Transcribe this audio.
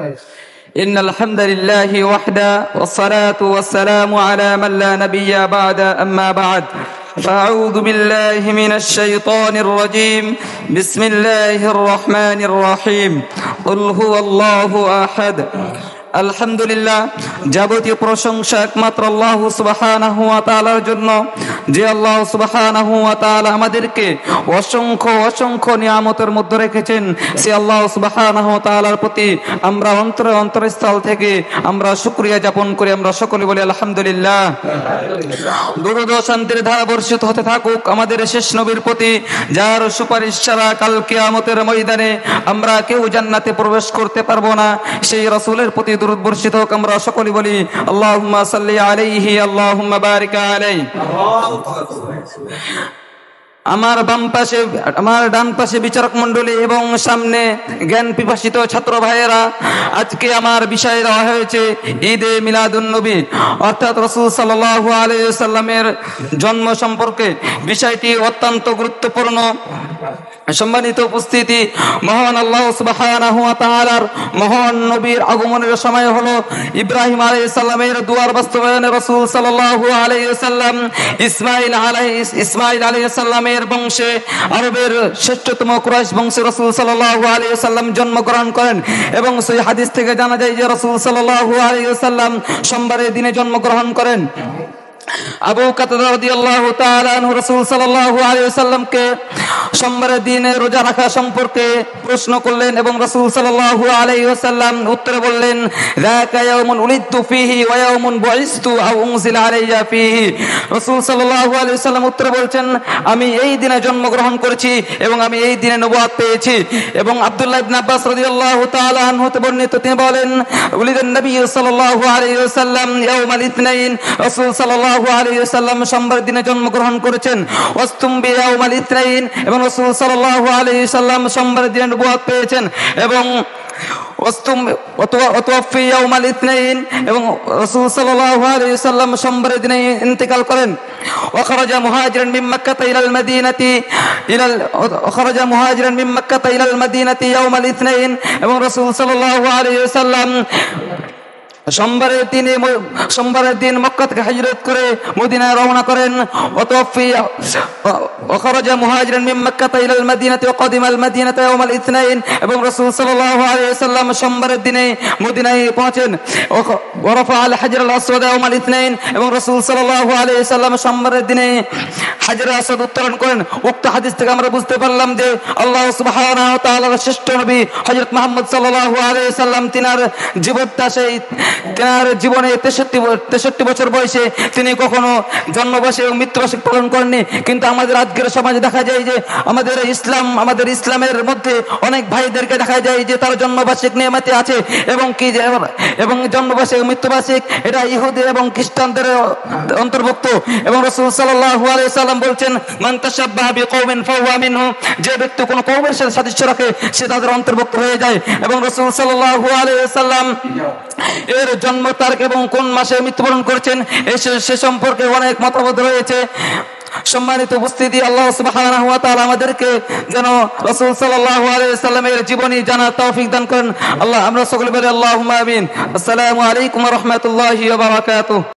إن الحمد لله وحده والصلاة والسلام على من لا نبي بعد أما بعد فأعوذ بالله من الشيطان الرجيم بسم الله الرحمن الرحيم قل هو الله أحد আলহামদুলিল্লাহ যাবতীয় প্রশংসা একমাত্র আল্লাহ সুবহানাহু ওয়া তাআলার জন্য, যে আল্লাহ সুবহানাহু ওয়া তাআলা আমাদেরকে অসংখ্য অসংখ্য নিয়ামতের মধ্যে রেখেছেন। সে আল্লাহ সুবহানাহু ওয়া তাআলার প্রতি আমরা অন্তরস্থল থেকে আমরা শুকরিয়া জ্ঞাপন করি। আমরা সকলে বলি আলহামদুলিল্লাহ। দরুদ ও শান্তির ধারা বর্ষিত হতে থাকুক আমাদের শেষ নবীর প্রতি, যার সুপারিশ ছাড়া কাল কিয়ামতের ময়দানে আমরা কেউ জান্নাতে প্রবেশ করতে পারবো না। সেই রাসূলের প্রতি দরুদ বর্ষিত হোক। আমরা সকলে বলি আল্লাহুম্মা সাল্লি আলাইহি আল্লাহুম্মা বারিক আলাইহি। আমার ডান পাশে বিচারক মণ্ডলী এবং সামনে জ্ঞান পিপাসিত ছাত্র ভাইয়েরা, আজকে আমার বিষয় দেওয়া হয়েছে ঈদে মিলাদুন নবী, অর্থাৎ রাসূল সাল্লাল্লাহু আলাইহি ওয়াসাল্লামের জন্ম সম্পর্কে। বিষয়টি অত্যন্ত গুরুত্বপূর্ণ। সম্মানিত উপস্থিতি, মহান আল্লাহ সুবহানাহু ওয়া তাআলার মহান নবীর আগমনের সময় হলো ইব্রাহিম আলাইহিস সালামের দুয়ার বাস্তবায়নে রাসূল সাল্লাল্লাহু আলাইহি ওয়াসাল্লাম ইসমাঈল আলাইহিস সালামের বংশে আরবের শ্রেষ্ঠতম কুরাইশ বংশে রাসূল সাল্লাল্লাহু আলাইহি ওয়াসাল্লাম জন্মগ্রহণ করেন। এবং সেই হাদিস থেকে জানা যায় যে রাসূল সাল্লাল্লাহু আলাইহি ওয়াসাল্লাম সোমবারের দিনে জন্মগ্রহণ করেন। আবু কাতাদা রাদিয়াল্লাহু তাআলা আনহু রাসূল সাল্লাল্লাহু আলাইহি ওয়াসাল্লামকে সোমবারের দিনে রোজা রাখা সম্পর্কে প্রশ্ন করলেন এবং রাসূল সাল্লাল্লাহু আলাইহি ওয়াসাল্লাম উত্তরে বললেন, যাকা ইয়াউমুন উলিদতু ফীহি ওয়া ইয়াউমুন বুইসতু আও উনজিলা আলাইয়া ফীহি। রাসূল সাল্লাল্লাহু আলাইহি ওয়াসাল্লাম উত্তরে বলছেন, আমি এই দিনে জন্মগ্রহণ করেছি এবং আমি এই দিনে নবুয়ত পেয়েছি। এবং আব্দুল্লাহ ইবনে আব্বাস রাদিয়াল্লাহু তাআলা আনহু হতে বর্ণিত, তিনি বলেন, উলিদান নবী সাল্লাল্লাহু আলাইহি ওয়াসাল্লাম ইয়াউমাল ইসনাইন। রাসূল সাল্লাল্লাহু আলাইহি ওয়াসাল্লাম সোমবার দিনে জন্মগ্রহণ করেছেন। ওয়াসতুমবি ইয়াউমাল ইসনাইন, এবং রাসূল সাল্লাল্লাহু আলাইহি ওয়াসাল্লাম সোমবার দিনে নবুয়ত পেয়েছেন। এবং ওয়াতওয়াফি ইয়াউমাল ইসনাইন, এবং রাসূল সাল্লাল্লাহু আলাইহি ওয়াসাল্লাম সোমবারের দিনে ইন্তেকাল করেন। وخرج مهاجرا من مكة إلى المدينة يوم الاثنين، এবং রাসূল সাল্লাল্লাহু আলাইহি ওয়াসাল্লাম সোমবারের দিন মক্কা থেকে হিজরত করে মদিনায় রওনা করেন। وخرج مهاجرا من مكة إلى المدينة وقدم المدينة يوم الاثنين، এবং রাসূল সাল্লাল্লাহু আলাইহি ওয়াসাল্লাম সোমবারের দিনে মদিনায় পৌঁছেন। ورفع الحجر الأسود يوم الاثنين، এবং রাসূল সাল্লাল্লাহু আলাইহি ওয়াসাল্লাম সোমবারের দিনে হাজর আসওয়াদ উত্তোলন করেন। উক্ত হাদিস থেকে আমরা বুঝতে পারলাম যে আল্লাহ সুবহানাহু ওয়া তাআলার শ্রেষ্ঠ নবী হযরত মুহাম্মদ সাল্লাল্লাহু আলাইহি ওয়াসাল্লাম তিনার জীবনে 63 বছর বয়সে তিনি কখনো জন্মবার্ষিকী এবং মৃত্যুবার্ষিকী পালন করেননি। কিন্তু আমাদের আজকের সমাজে দেখা যায় যে আমাদের ইসলামের মধ্যে অনেক ভাইদেরকে দেখা যায় যে তার জন্মবার্ষিক নিয়ামতে আছে এবং জন্মবার্ষিক মৃত্যুবার্ষিক এটা ইহুদি এবং খ্রিস্টানদের অন্তর্ভুক্ত। এবং রাসূল সাল্লাল্লাহু আলাইহি ওয়াসাল্লাম বলছেন, মান তাশাব্বাহা বিকওমিন ফাহুয়া মিনহু, যে ব্যক্তি কোনো কওমের সাথে সাদৃশ্য রাখে সে তাদের অন্তর্ভুক্ত হয়ে যায়। এবং রাসূল সাল্লাল্লাহু আলাইহি ওয়াসাল্লাম এর জন্ম তারিখ এবং কোন মাসে মৃত্যুবরণ করেছেন সে সম্পর্কে অনেক মতভেদ রয়েছে। সম্মানিত উপস্থিতি, আল্লাহ সুবহানাহু ওয়া তাআলা আমাদেরকে যেন রাসূল সাল্লাল্লাহু আলাইহি ওয়াসাল্লামের জীবনী জানার তৌফিক দান করেন। আমরা সকলে বলি আল্লাহুম্মা আমিন। আসসালামু আলাইকুম ওয়া রাহমাতুল্লাহি ওয়া বারাকাতুহু।